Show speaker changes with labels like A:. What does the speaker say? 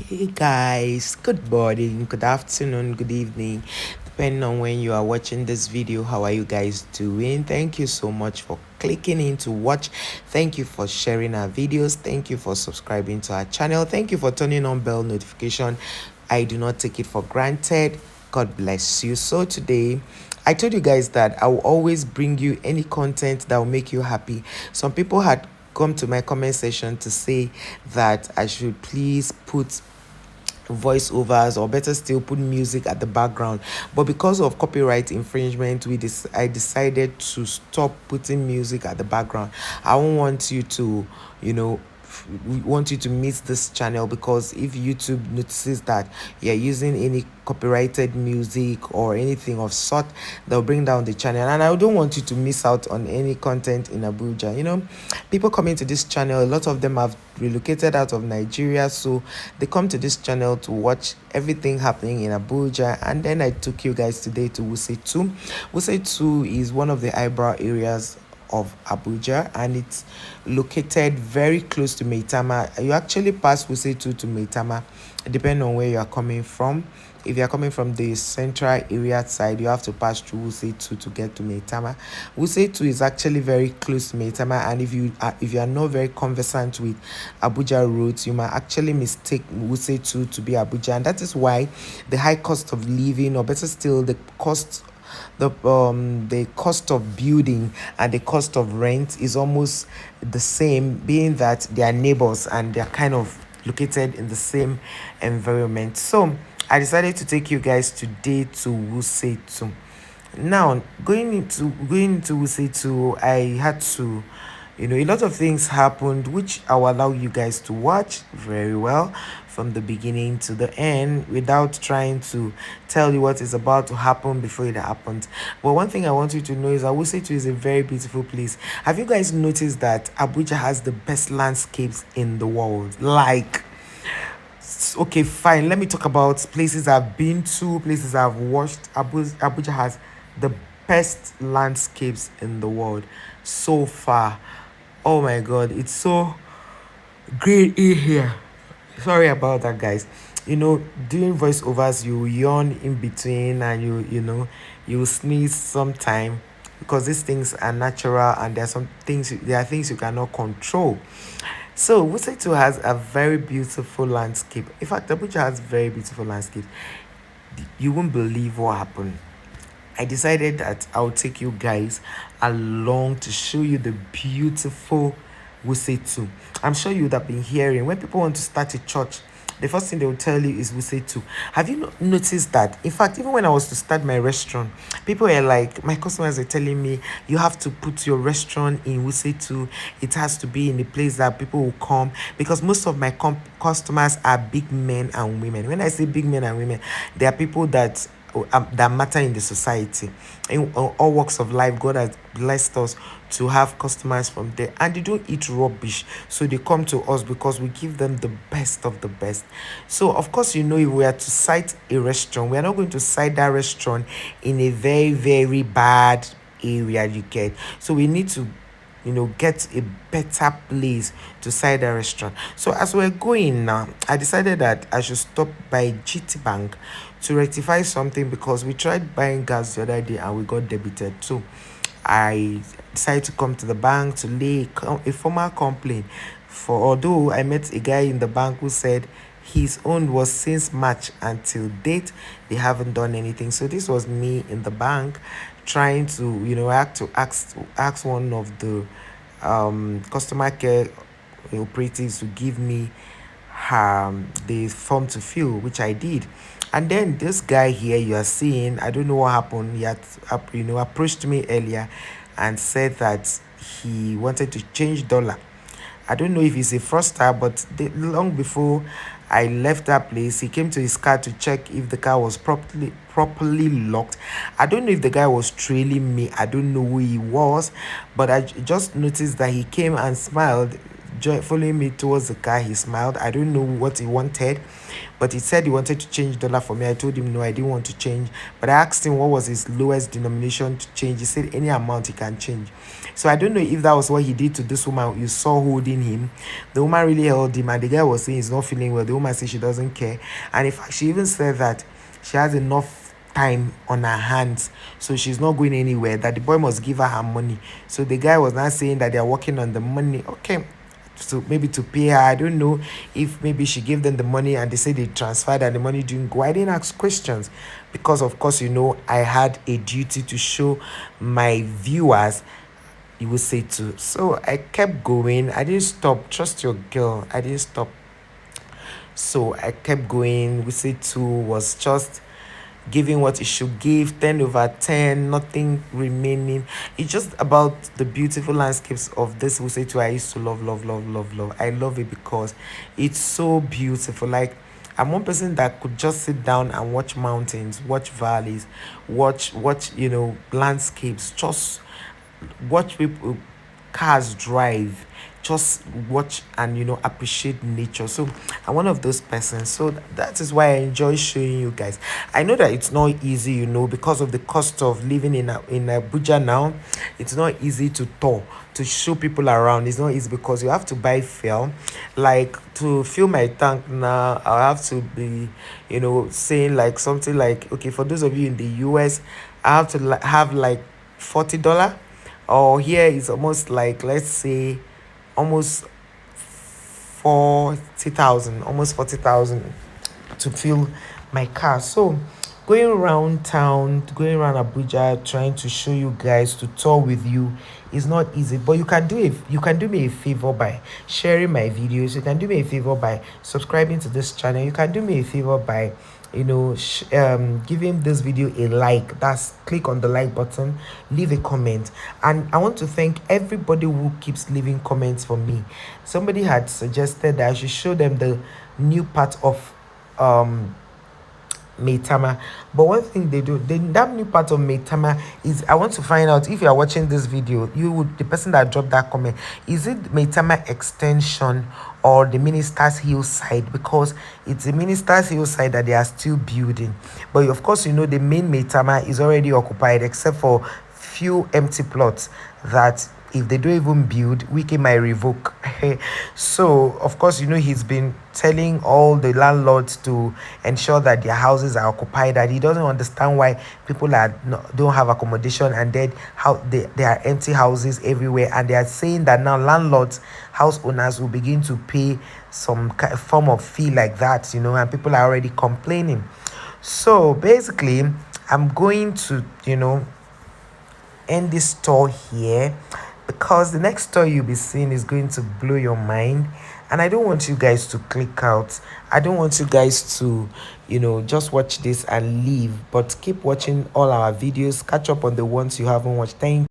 A: Hey guys, good morning, good afternoon, good evening, depending on when you are watching this video. How are you guys doing? Thank you so much for clicking in to watch. Thank you for sharing our videos. Thank you for subscribing to our channel. Thank you for turning on bell notification. I do not take it for granted. God bless you. So today I told you guys that I will always bring you any content that will make you happy. Some people had come to my comment section to say that I should please put voiceovers, or better still put music at the background, but because of copyright infringement I decided to stop putting music at the background. I don't want you to, we want you to miss this channel, because if YouTube notices that you're using any copyrighted music or anything of sort, they'll bring down the channel, and I don't want you to miss out on any content in Abuja. People coming to this channel, a lot of them have relocated out of Nigeria, so they come to this channel to watch everything happening in Abuja. And then I took you guys today to WUSE 2. WUSE 2 is one of the eyebrow areas of Abuja, and it's located very close to Maitama. You actually pass WUSE 2 to Maitama, depending on where you are coming from. If you are coming from the central area side, you have to pass through WUSE 2 to get to Maitama. WUSE 2 is actually very close to Maitama, and if you are not very conversant with Abuja roads, you might actually mistake WUSE 2 to be Abuja, and that is why the high cost of living, or better still, the cost of building and the cost of rent is almost the same, being that they are neighbors and they are kind of located in the same environment. So I decided to take you guys today to WUSE 2. Now, going into WUSE 2, I had to, a lot of things happened, which I'll allow you guys to watch very well from the beginning to the end, without trying to tell you what is about to happen before it happens. But one thing I want you to know is that WUSE 2 is a very beautiful place. Have you guys noticed that Abuja has the best landscapes in the world? Like, okay, fine, let me talk about places I've been to, places I've watched. Abuja has the best landscapes in the world so far. Oh my god, it's so great in here. Sorry about that, guys. Doing voiceovers, you yawn in between, and you sneeze sometime, because these things are natural, and there are things you cannot control. So WUSE 2 has a very beautiful landscape. In fact, Abuja has very beautiful landscape. You won't believe what happened. I decided that I'll take you guys along to show you the beautiful WUSE 2. I'm sure you would have been hearing, when people want to start a church, the first thing they will tell you is WUSE 2. Have you noticed that? In fact, even when I was to start my restaurant, people were like, my customers are telling me, you have to put your restaurant in WUSE 2. It has to be in a place that people will come, because most of my customers are big men and women. When I say big men and women, they are people that matter in the society. In all walks of life, God has blessed us to have customers from there, and they don't eat rubbish, so they come to us because we give them the best of the best. So of course, if we are to cite a restaurant, we are not going to cite that restaurant in a very, very bad area, you get. So we need to get a better place to side the restaurant. So as we're going now, I decided that I should stop by GT Bank to rectify something, because we tried buying gas the other day and we got debited. So I decided to come to the bank to lay a formal complaint. For although I met a guy in the bank who said his own was since March until date, they haven't done anything. So this was me in the bank trying to, I had to ask one of the customer care operatives to give me the form to fill, which I did. And then this guy here you are seeing, I don't know what happened. He had approached me earlier and said that he wanted to change dollar. I don't know if he's a fraudster, but long before I left that place, he came to his car to check if the car was properly locked. I don't know if the guy was trailing me. I don't know who he was, but I just noticed that he came and smiled following me towards the car. He smiled. I don't know what he wanted, but he said he wanted to change dollar for me. I told him no, I didn't want to change. But I asked him what was his lowest denomination to change. He said any amount he can change. So I don't know if that was what he did to this woman you saw holding him. The woman really held him, and the guy was saying he's not feeling well. The woman said she doesn't care. And in fact, she even said that she has enough time on her hands, so she's not going anywhere, that the boy must give her money. So the guy was not saying that they're working on the money. Okay, so maybe to pay her. I don't know if maybe she gave them the money and they said they transferred and the money didn't go. I didn't ask questions because of course I had a duty to show my viewers, you will say too. So I kept going. I didn't stop. Trust your girl. I didn't stop. So I kept going. We say 2 was just giving what it should give, 10 over 10, nothing remaining. It's just about the beautiful landscapes of this we say 2 I used to love, love, love, love, love. I love it because it's so beautiful. Like, I'm one person that could just sit down and watch mountains, watch valleys, watch landscapes, just watch people cars drive, just watch and appreciate nature. So I'm one of those persons. So that is why I enjoy showing you guys. I know that it's not easy, because of the cost of living in Abuja now. It's not easy to show people around. It's not easy because you have to buy fuel. Like, to fill my tank now, I have to be saying like something like, okay, for those of you in the US, I have to have like $40, or here is almost like, let's say, almost 40,000 to fill my car. So going around town, going around Abuja, trying to show you guys, to tour with you, is not easy. But you can do me a favor by sharing my videos. You can do me a favor by subscribing to this channel. You can do me a favor by giving this video a like. That's click on the like button, leave a comment. And I want to thank everybody who keeps leaving comments for me. Somebody had suggested that I should show them the new part of Maitama. But one thing that new part of Maitama is, I want to find out, if you are watching this video, the person that dropped that comment, is it Maitama extension or the Minister's Hill side? Because it's the Minister's Hill side that they are still building. But of course, the main Maitama is already occupied, except for few empty plots that, if they don't even build, Wiki might revoke. So of course, he's been telling all the landlords to ensure that their houses are occupied, that he doesn't understand why people don't have accommodation, and then how there are empty houses everywhere. And they are saying that now landlords, house owners, will begin to pay some form of fee like that, and people are already complaining. So basically, I'm going to end this tour here, because the next story you'll be seeing is going to blow your mind, and I don't want you guys to click out. I don't want you guys to just watch this and leave, but keep watching all our videos. Catch up on the ones you haven't watched. Thank